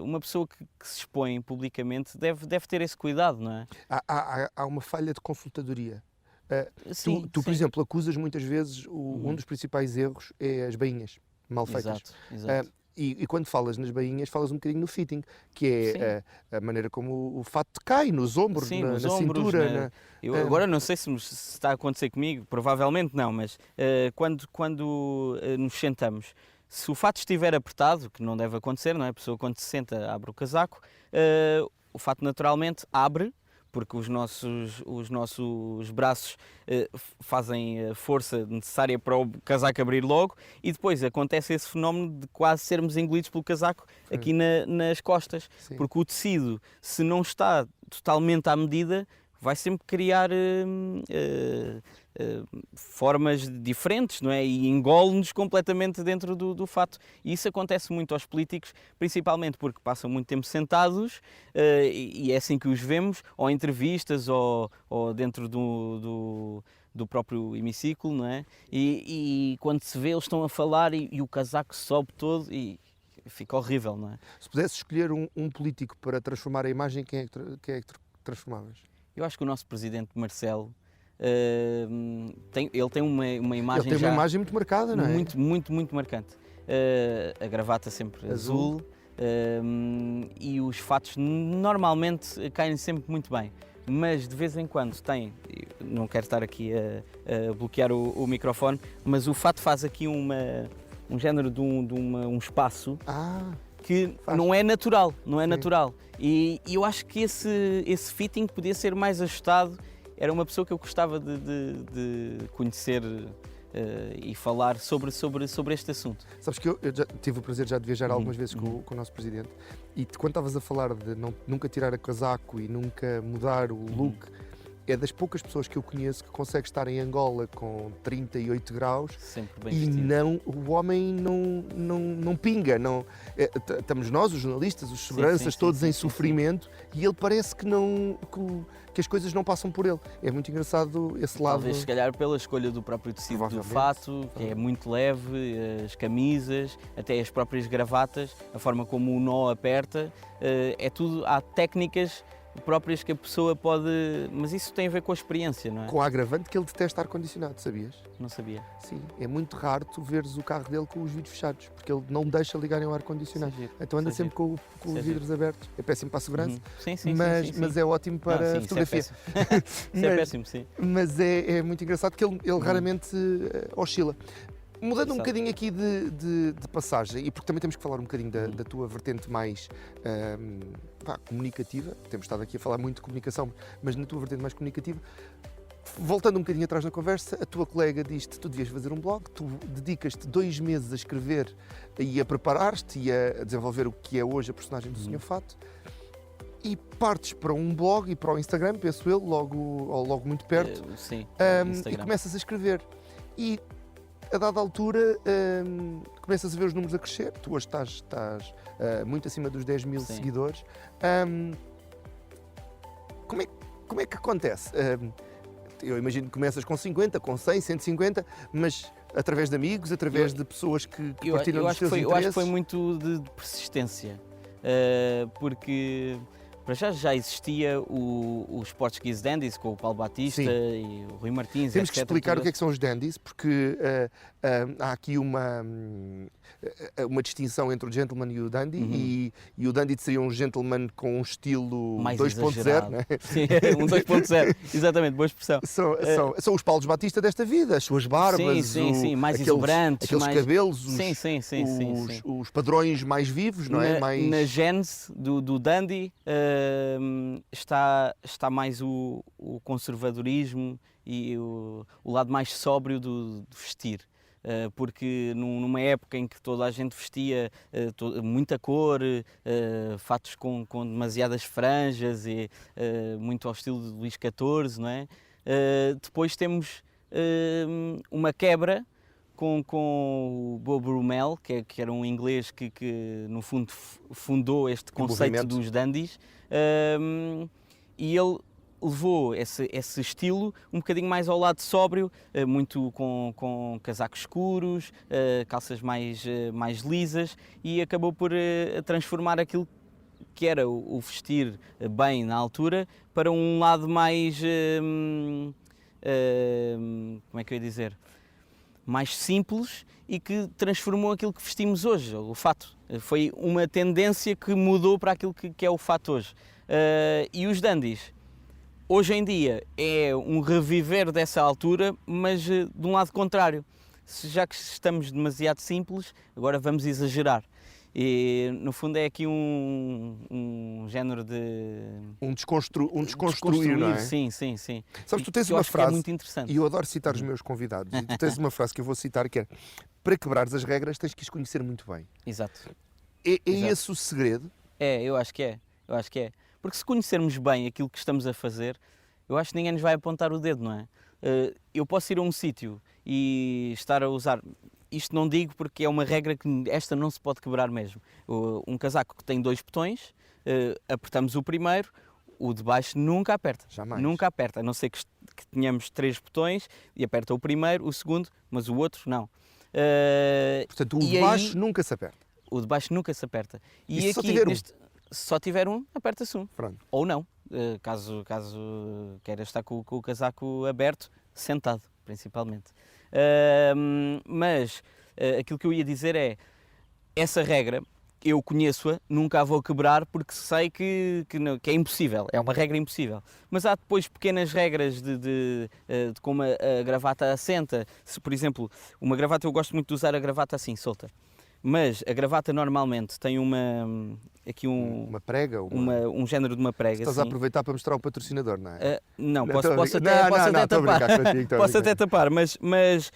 Uma pessoa que se expõe publicamente deve ter esse cuidado, não é? Há uma falha de consultadoria. Tu, por exemplo, acusas muitas vezes um dos principais erros é as bainhas mal feitas. Exato. E quando falas nas bainhas, falas um bocadinho no fitting, que é a maneira como o fato cai nos ombros, na cintura. Eu agora não sei se está a acontecer comigo, provavelmente não, mas quando nos sentamos, se o fato estiver apertado, que não deve acontecer, não é? A pessoa quando se senta abre o casaco, o fato naturalmente abre, porque os nossos braços fazem a força necessária para o casaco abrir logo, e depois acontece esse fenómeno de quase sermos engolidos pelo casaco aqui nas costas, Sim. porque o tecido, se não está totalmente à medida, vai sempre criar formas diferentes, não é? E engole-nos completamente dentro do fato. E isso acontece muito aos políticos, principalmente porque passam muito tempo sentados e é assim que os vemos, ou em entrevistas, ou dentro do próprio hemiciclo, não é? E quando se vê, eles estão a falar e o casaco sobe todo e fica horrível, não é? Se pudesse escolher um político para transformar a imagem, quem é que transformavas? Eu acho que o nosso presidente Marcelo ele tem uma imagem Ele tem uma imagem muito marcada, não é? muito marcante. A gravata sempre azul e os fatos normalmente caem sempre muito bem. Mas de vez em quando tem, não quero estar aqui a bloquear o microfone, mas o fato faz aqui um género de um espaço que não é natural, não é natural. E eu acho que esse fitting podia ser mais ajustado. Era uma pessoa que eu gostava de conhecer e falar sobre este assunto. Sabes que eu já tive o prazer de viajar algumas vezes com o nosso presidente, e quando estavas a falar de nunca tirar o casaco e nunca mudar o look, é das poucas pessoas que eu conheço que consegue estar em Angola com 38 graus sempre bem e vestido. o homem não pinga. Estamos nós, os jornalistas, os seguranças, todos em sofrimento, e ele parece que as coisas não passam por ele. É muito engraçado esse lado. Talvez, se calhar, pela escolha do próprio tecido do fato, que é muito leve, as camisas, até as próprias gravatas, a forma como o nó aperta, é tudo, há técnicas próprias que a pessoa pode... Mas isso tem a ver com a experiência, não é? Com a agravante que ele detesta ar-condicionado, sabias? Não sabia. Sim, é muito raro tu veres o carro dele com os vidros fechados, porque ele não deixa ligarem o ar-condicionado. Então anda sempre com os vidros abertos. É péssimo para a segurança, mas é ótimo para a fotografia. Isso é péssimo, sim. Mas é muito engraçado que ele raramente oscila. Mudando um bocadinho aqui de passagem, e porque também temos que falar um bocadinho da tua vertente mais comunicativa, temos estado aqui a falar muito de comunicação, mas na tua vertente mais comunicativa, voltando um bocadinho atrás na conversa, a tua colega diz-te que tu devias fazer um blog, tu dedicas-te 2 meses a escrever e a preparar-te e a desenvolver o que é hoje a personagem do Sr. Fato, e partes para um blog e para o Instagram, penso eu, logo muito perto, e começas a escrever. E a dada altura começas a ver os números a crescer, tu hoje estás muito acima dos 10 mil seguidores. Como é que acontece? Eu imagino que começas com 50, com 100, 150, mas através de amigos, através de pessoas que partilham os teus interesses? Eu acho que foi muito de persistência, porque... Para já existia o Sports Kids Dandies com o Paulo Batista e o Rui Martins, Temos que explicar o que são os Dandies, porque há aqui uma distinção entre o gentleman e o dandy, e o dandy seria um gentleman com um estilo 2.0, né? Sim, um 2.0, exatamente, boa expressão. São os Paulos Batista desta vida, as suas barbas, mais exuberantes, aqueles cabelos, os padrões mais vivos, não é? Na gênese do dandy está mais o conservadorismo e o lado mais sóbrio do vestir. Porque numa época em que toda a gente vestia muita cor, fatos com demasiadas franjas e muito ao estilo de Luís XIV, não é? Depois temos uma quebra com o Beau Brummel, que era um inglês que no fundo fundou este conceito dos dandies, e ele levou esse estilo um bocadinho mais ao lado sóbrio, muito com casacos escuros, calças mais lisas, e acabou por transformar aquilo que era o vestir bem na altura para um lado mais, como é que eu ia dizer, mais simples, e que transformou aquilo que vestimos hoje, o fato. Foi uma tendência que mudou para aquilo que é o fato hoje. E os dandies, hoje em dia, é um reviver dessa altura, mas de um lado contrário. Já que estamos demasiado simples, agora vamos exagerar. E no fundo é aqui um género de... desconstruir, não é? Sim, sim, sim. Sabes, tu tens que eu uma acho que é frase, muito interessante. e eu adoro citar os meus convidados, e tu tens uma frase que eu vou citar que é: para quebrares as regras tens que as conhecer muito bem. Exato. É Exato. esse o segredo? Eu acho que é. Eu acho que é. Porque se conhecermos bem aquilo que estamos a fazer, eu acho que ninguém nos vai apontar o dedo, não é? Eu posso ir a um sítio e estar a usar... Isto não digo porque é uma regra que esta não se pode quebrar mesmo. Um casaco que tem 2 botões, apertamos o primeiro, o de baixo nunca aperta. Jamais. Nunca aperta, a não ser que tenhamos 3 botões e aperta o primeiro, o segundo, mas o outro não. Portanto, o de baixo nunca se aperta. O de baixo nunca se aperta. E se só tiver se só tiver um, aperta-se um. Pronto. Ou não, caso queira estar com o casaco aberto, sentado, principalmente. Mas aquilo que eu ia dizer é, essa regra, eu conheço-a, nunca a vou quebrar porque sei que é impossível, é uma regra impossível. Mas há depois pequenas regras de como a gravata assenta. Se, por exemplo, uma gravata, eu gosto muito de usar a gravata assim, solta. Mas a gravata normalmente tem uma prega? Um género de uma prega. Estás assim. a aproveitar para mostrar o patrocinador, não é? Não, Não, posso até tapar. Posso até tapar, mas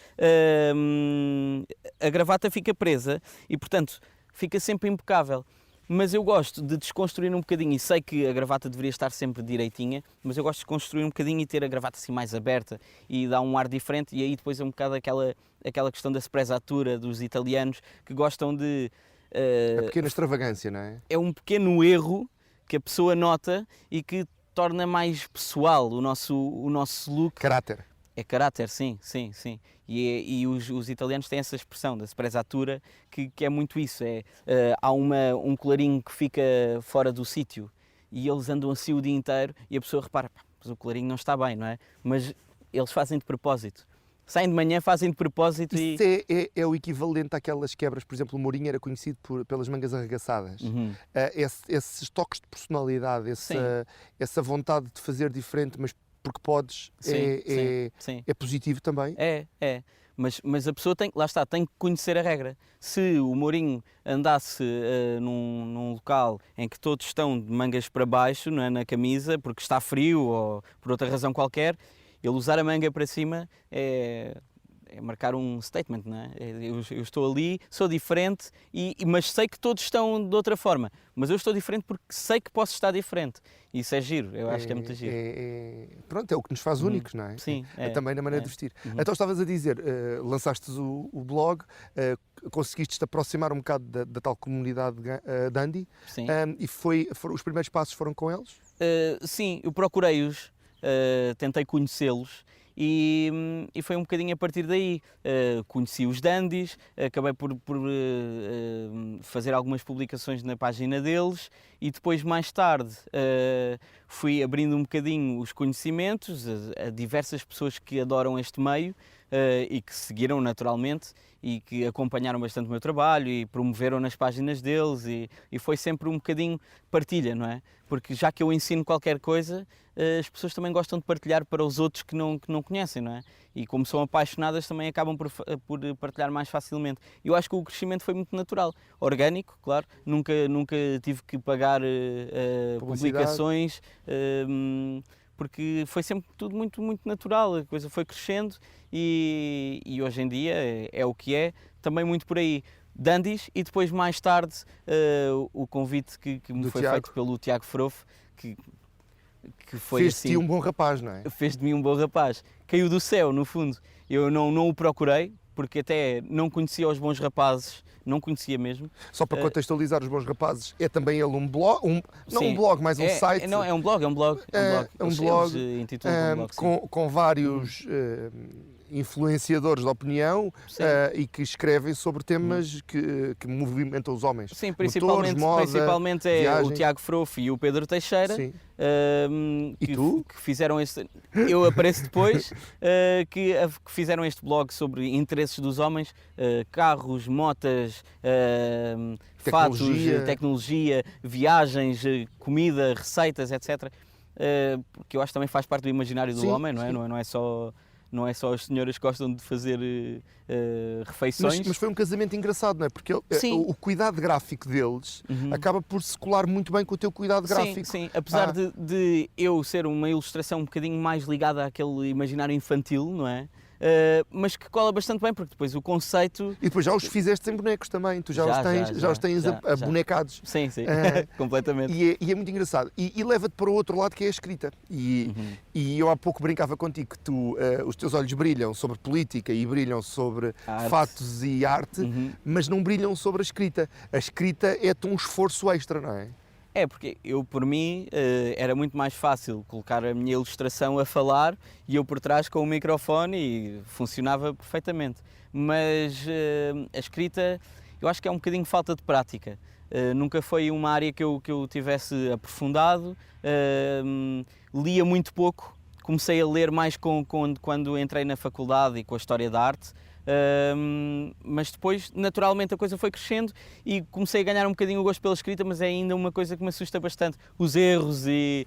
a gravata fica presa e, portanto, fica sempre impecável. Mas eu gosto de desconstruir um bocadinho e sei que a gravata deveria estar sempre direitinha, mas eu gosto de desconstruir um bocadinho e ter a gravata assim mais aberta e dar um ar diferente, e aí depois é um bocado aquela questão da sprezzatura dos italianos que gostam de... a pequena extravagância, não é? É um pequeno erro que a pessoa nota e que torna mais pessoal o nosso look. Caráter. É caráter, sim, sim, sim. E os italianos têm essa expressão da sprezzatura que é muito isso. Há um colarinho que fica fora do sítio e eles andam assim o dia inteiro e a pessoa repara, mas o colarinho não está bem, não é? Mas eles fazem de propósito. Saem de manhã, fazem de propósito e... Isso é o equivalente àquelas quebras, por exemplo, o Mourinho era conhecido pelas mangas arregaçadas. Uhum. Esses toques de personalidade, essa vontade de fazer diferente, mas porque podes, sim. é positivo também. É. Mas a pessoa tem que conhecer a regra. Se o Mourinho andasse num local em que todos estão de mangas para baixo, não é, na camisa, porque está frio ou por outra razão qualquer, ele usar a manga para cima é marcar um statement, não é? Eu estou ali, sou diferente, mas sei que todos estão de outra forma. Mas eu estou diferente porque sei que posso estar diferente. Isso é giro, eu acho que é muito giro. Pronto, é o que nos faz únicos, não é? Sim. Também na maneira de vestir. Então estavas a dizer, lançaste o blog, conseguiste-te aproximar um bocado da tal comunidade Dundee. Sim. E os primeiros passos foram com eles? Sim, eu procurei-os, tentei conhecê-los. E foi um bocadinho a partir daí. Conheci os Dundies, acabei por fazer algumas publicações na página deles e depois, mais tarde, fui abrindo um bocadinho os conhecimentos a diversas pessoas que adoram este meio e que seguiram naturalmente e que acompanharam bastante o meu trabalho e promoveram nas páginas deles e foi sempre um bocadinho partilha, não é? Porque já que eu ensino qualquer coisa, as pessoas também gostam de partilhar para os outros que não conhecem, não é? E como são apaixonadas também acabam por partilhar mais facilmente. Eu acho que o crescimento foi muito natural, orgânico, claro, nunca tive que pagar publicações, porque foi sempre tudo muito, muito natural, a coisa foi crescendo e hoje em dia é o que é, também muito por aí. Dundies e depois mais tarde o convite que me foi feito pelo Tiago Frofo, que foi fez-te assim, um bom rapaz, não é? Fez de mim um bom rapaz. Caiu do céu, no fundo. Eu não o procurei, porque até não conhecia os bons rapazes, não conhecia mesmo. Só para contextualizar os bons rapazes, é também ele um blog, não um blog, mas um site. Não, é um blog. É um blog com vários influenciadores de opinião e que escrevem sobre temas que movimentam os homens. Sim, principalmente, motores, moda, principalmente viagem. O Tiago Frofo e o Pedro Teixeira. Sim. Que fizeram este. Eu apareço depois que fizeram este blog sobre interesses dos homens, carros, motas, fatos, tecnologia, viagens, comida, receitas, etc. Que eu acho que também faz parte do imaginário do homem, não é? Não é só não é só as senhoras que gostam de fazer refeições. Mas foi um casamento engraçado, não é? Porque o cuidado gráfico deles acaba por se colar muito bem com o teu cuidado gráfico. Sim, apesar de eu ser uma ilustração um bocadinho mais ligada àquele imaginário infantil, não é? Mas que cola bastante bem, porque depois o conceito... E depois já os fizeste em bonecos também, tu já os tens abonecados. Sim, completamente. E é muito engraçado. E leva-te para o outro lado, que é a escrita. E eu há pouco brincava contigo que os teus olhos brilham sobre política e brilham sobre fatos e arte, mas não brilham sobre a escrita. A escrita é-te um esforço extra, não é? É, porque eu, por mim, era muito mais fácil colocar a minha ilustração a falar e eu por trás com o microfone e funcionava perfeitamente. Mas a escrita, eu acho que é um bocadinho falta de prática. Nunca foi uma área que eu tivesse aprofundado, lia muito pouco, comecei a ler mais quando entrei na faculdade e com a História da Arte. Mas depois naturalmente a coisa foi crescendo e comecei a ganhar um bocadinho o gosto pela escrita, mas é ainda uma coisa que me assusta bastante, os erros e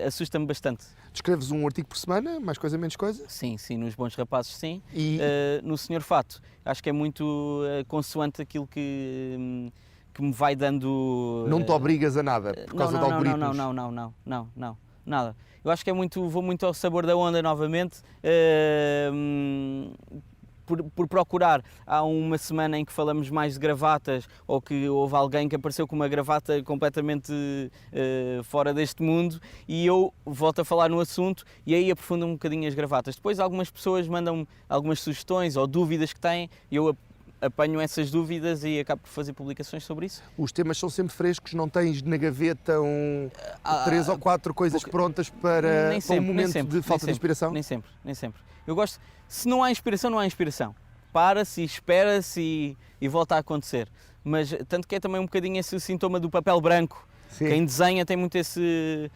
assusta-me bastante. Tu escreves um artigo por semana, mais coisa, menos coisa? Sim, nos Bons Rapazes sim. No Senhor Fato, acho que é muito consoante aquilo que me vai dando... Não te obrigas a nada por causa de algoritmos? Não, nada. Eu acho que é vou muito ao sabor da onda novamente. Por procurar, há uma semana em que falamos mais de gravatas ou que houve alguém que apareceu com uma gravata completamente fora deste mundo e eu volto a falar no assunto e aí aprofundo um bocadinho as gravatas. Depois algumas pessoas mandam algumas sugestões ou dúvidas que têm e eu apanho essas dúvidas e acabo por fazer publicações sobre isso. Os temas são sempre frescos, não tens na gaveta 3 ou 4 coisas prontas para um momento de falta de inspiração? Nem sempre. Eu gosto, se não há inspiração, não há inspiração. Para-se, espera-se e volta a acontecer. Mas tanto que é também um bocadinho esse sintoma do papel branco. Sim. Quem desenha tem muito esse...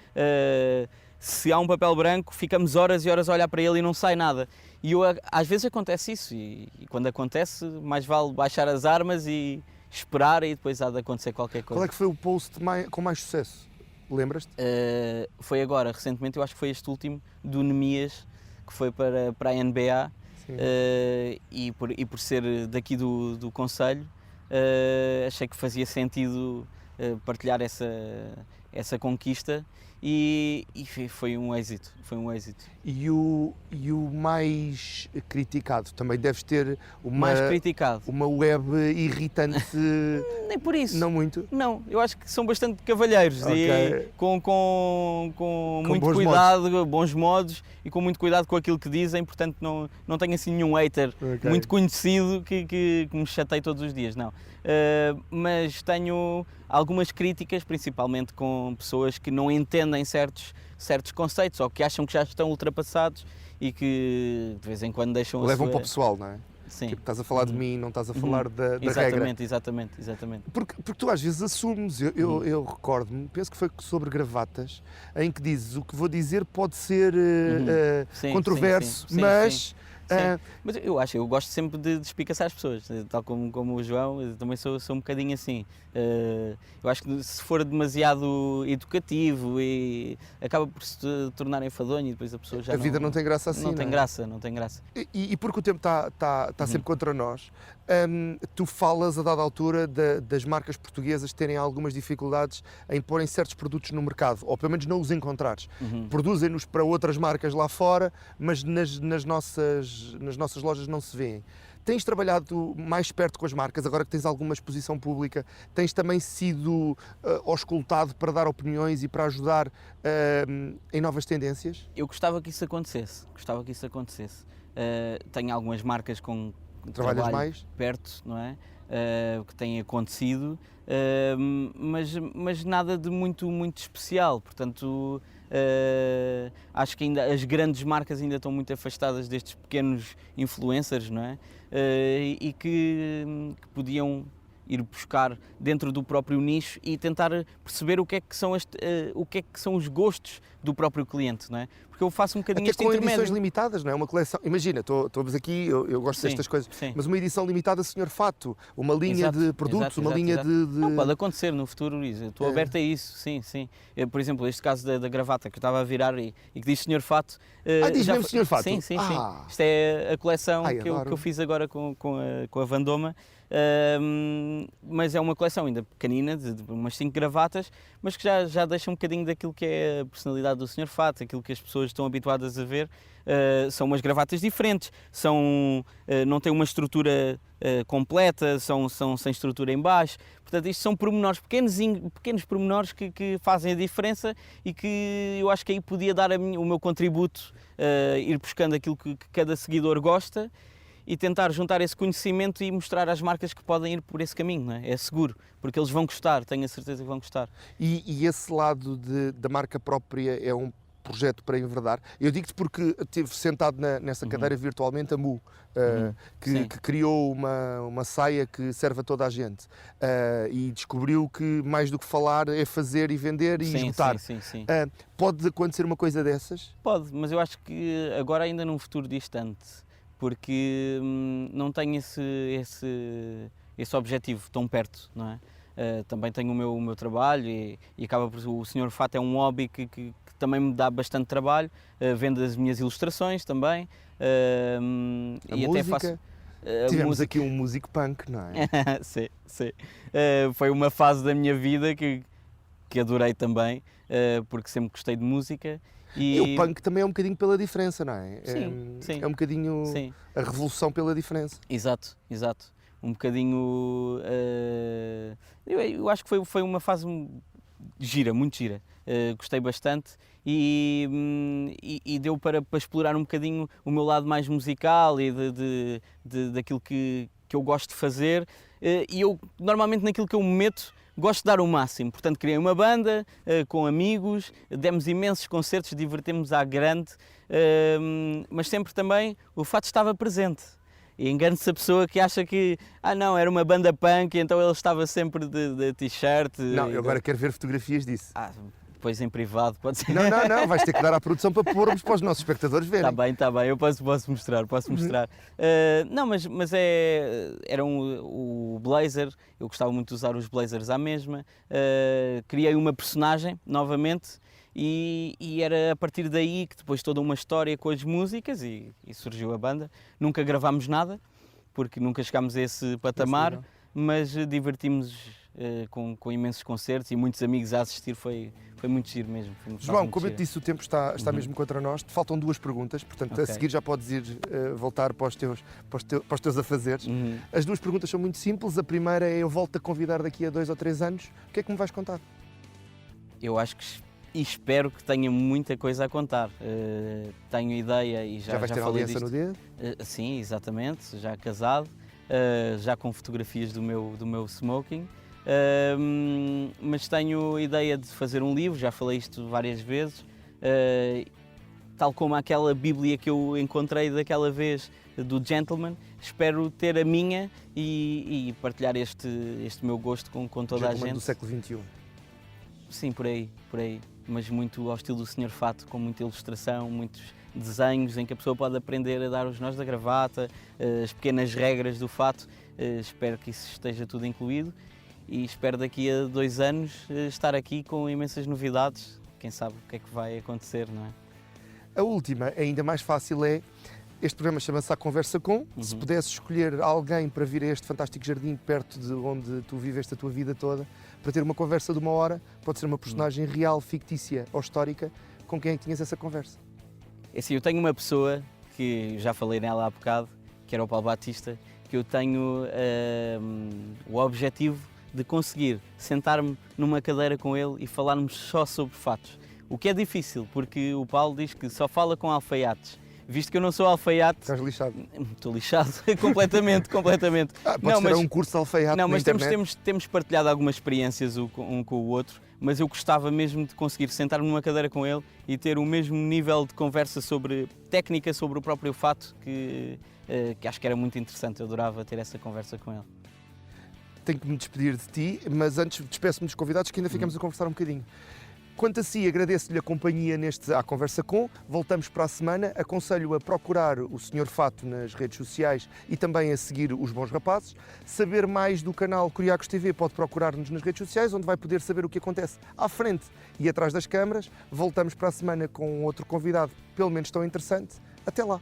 se há um papel branco, ficamos horas e horas a olhar para ele e não sai nada. E às vezes acontece isso e quando acontece, mais vale baixar as armas e esperar e depois há de acontecer qualquer coisa. Qual é que foi o post com mais sucesso? Lembras-te? Foi agora, recentemente, eu acho que foi este último, do Nemias, que foi para a NBA. E por ser daqui do concelho, achei que fazia sentido partilhar essa conquista e foi um êxito. E o mais criticado? Também deves ter uma web irritante. Nem por isso. Não muito? Não, eu acho que são bastante cavalheiros e com muito cuidado, bons modos e com muito cuidado com aquilo que dizem, portanto não tenho assim nenhum hater muito conhecido que me chateie todos os dias, não. Mas tenho algumas críticas, principalmente com pessoas que não entendem certos conceitos ou que acham que já estão ultrapassados e que de vez em quando deixam levam para o pessoal, não é? Sim. Tipo, estás a falar de mim, não estás a falar da regra. Exatamente. Porque tu às vezes assumes, eu recordo-me, penso que foi sobre gravatas, em que dizes o que vou dizer pode ser controverso, mas... Mas eu gosto sempre de espicaçar as pessoas, tal como o João, eu também sou um bocadinho assim. Eu acho que se for demasiado educativo e acaba por se tornar enfadonho e depois a pessoa já a vida não tem graça assim, não tem graça. E porque o tempo está sempre contra nós, tu falas a dada altura das marcas portuguesas terem algumas dificuldades em porem certos produtos no mercado, ou pelo menos não os encontrares. Produzem-nos para outras marcas lá fora, mas nas nossas lojas não se vêem. Tens trabalhado mais perto com as marcas, agora que tens alguma exposição pública, tens também sido auscultado para dar opiniões e para ajudar em novas tendências? Eu gostava que isso acontecesse, tenho algumas marcas com trabalhas mais perto, não é? Que têm acontecido, mas nada de muito especial, portanto acho que ainda as grandes marcas ainda estão muito afastadas destes pequenos influencers, não é? E que podiam ir buscar dentro do próprio nicho e tentar perceber o que é que são, o que é que são os gostos do próprio cliente, não é? Porque eu faço um bocadinho Até este com intermédio. edições limitadas, não é? Uma coleção. Imagina, estou-vos aqui, eu gosto Sim, destas coisas, sim. mas uma edição limitada, Senhor Fato, uma linha Exato, de produtos, exato, uma exato, linha exato. de. Não, pode acontecer no futuro, Luís. Eu estou aberto a isso, sim, sim. Por exemplo, este caso da gravata que eu estava a virar e que diz Senhor Fato. Diz mesmo Senhor Fato? Sim, sim, Ah. sim. Isto é a coleção Ai, que eu adoro. fiz agora com a Vandoma. Mas é uma coleção ainda pequenina, de umas 5 gravatas, mas que já deixa um bocadinho daquilo que é a personalidade do Senhor Fato, aquilo que as pessoas estão habituadas a ver. São umas gravatas diferentes, não têm uma estrutura completa, são sem estrutura em baixo. Portanto, isto são pormenores, pequenos pormenores que fazem a diferença e que eu acho que aí podia dar o meu contributo, ir buscando aquilo que cada seguidor gosta e tentar juntar esse conhecimento e mostrar às marcas que podem ir por esse caminho, não é? É seguro, porque eles vão gostar, tenho a certeza que vão gostar. E esse lado da marca própria é um projeto para enverdar. Eu digo-te porque estive sentado nessa cadeira virtualmente a Mu, que criou uma saia que serve a toda a gente e descobriu que mais do que falar é fazer e vender e esgotar. Sim. Pode acontecer uma coisa dessas? Pode, mas eu acho que agora ainda num futuro distante, porque não tenho esse objetivo tão perto, não é? Também tenho o meu trabalho e acaba por o Senhor Fato é um hobby que também me dá bastante trabalho, vendo as minhas ilustrações também. A e música? até faço, Tivemos aqui um músico punk, não é? sim. Foi uma fase da minha vida que adorei também, porque sempre gostei de música. E o punk também é um bocadinho pela diferença, não é? Sim. É um bocadinho a revolução pela diferença. Exato. Um bocadinho. Eu acho que foi uma fase gira, muito gira. Gostei bastante e deu para explorar um bocadinho o meu lado mais musical e daquilo que eu gosto de fazer. E eu, normalmente, naquilo que eu me meto, gosto de dar o máximo. Portanto, criei uma banda com amigos, demos imensos concertos, divertimos à grande, mas sempre também o fato estava presente. E engana-se a pessoa que acha que não, era uma banda punk e então ele estava sempre de t-shirt. Não, eu agora quero ver fotografias disso. Depois em privado, pode ser. Não, vais ter que dar à produção para pormos para os nossos espectadores verem. Está bem, eu posso mostrar. Não, mas era o blazer, eu gostava muito de usar os blazers à mesma, criei uma personagem, novamente, e era a partir daí que depois toda uma história com as músicas e surgiu a banda. Nunca gravámos nada, porque nunca chegámos a esse patamar, mas divertimos com imensos concertos e muitos amigos a assistir, foi muito giro mesmo. João, como eu te disse, o tempo está mesmo contra nós. Te faltam 2 perguntas, portanto, a seguir já podes ir voltar para os teus afazeres. As 2 perguntas são muito simples. A primeira é: eu volto a convidar daqui a 2 ou 3 anos. O que é que me vais contar? Eu acho que espero que tenha muita coisa a contar. Tenho ideia e já vais ter falei aliança disto. no dedo? Sim, exatamente, já casado, já com fotografias do meu smoking. Mas tenho ideia de fazer um livro, já falei isto várias vezes, tal como aquela Bíblia que eu encontrei daquela vez do Gentleman. Espero ter a minha e partilhar este meu gosto com toda a gente. Do século XXI. Sim, por aí, mas muito ao estilo do Senhor Fato, com muita ilustração, muitos desenhos em que a pessoa pode aprender a dar os nós da gravata, as pequenas regras do fato. Espero que isso esteja tudo incluído. E espero daqui a 2 anos estar aqui com imensas novidades. Quem sabe o que é que vai acontecer, não é? A última, ainda mais fácil, é: este programa chama-se A Conversa Com. Se pudesse escolher alguém para vir a este fantástico jardim perto de onde tu viveste a tua vida toda, para ter uma conversa de 1 hora, pode ser uma personagem real, fictícia ou histórica, com quem é que tinhas essa conversa? É assim, eu tenho uma pessoa, que já falei nela há bocado, que era o Paulo Batista, que eu tenho o objetivo de conseguir sentar-me numa cadeira com ele e falarmos só sobre fatos. O que é difícil, porque o Paulo diz que só fala com alfaiates. Visto que eu não sou alfaiate... Estás lixado? Estou lixado, completamente. Podes ter um curso de alfaiate não, mas na internet. temos partilhado algumas experiências um com o outro, mas eu gostava mesmo de conseguir sentar-me numa cadeira com ele e ter o mesmo nível de conversa sobre técnica, sobre o próprio fato, que acho que era muito interessante. Eu adorava ter essa conversa com ele. tenho que me despedir de ti, mas antes despeço-me dos convidados que ainda ficamos a conversar um bocadinho. Quanto a si, agradeço-lhe a companhia neste À Conversa Com. Voltamos para a semana. Aconselho a procurar o Sr. Fato nas redes sociais e também a seguir os Bons Rapazes. Saber mais do canal Curiacos TV pode procurar-nos nas redes sociais, onde vai poder saber o que acontece à frente e atrás das câmaras. Voltamos para a semana com outro convidado, pelo menos tão interessante. Até lá!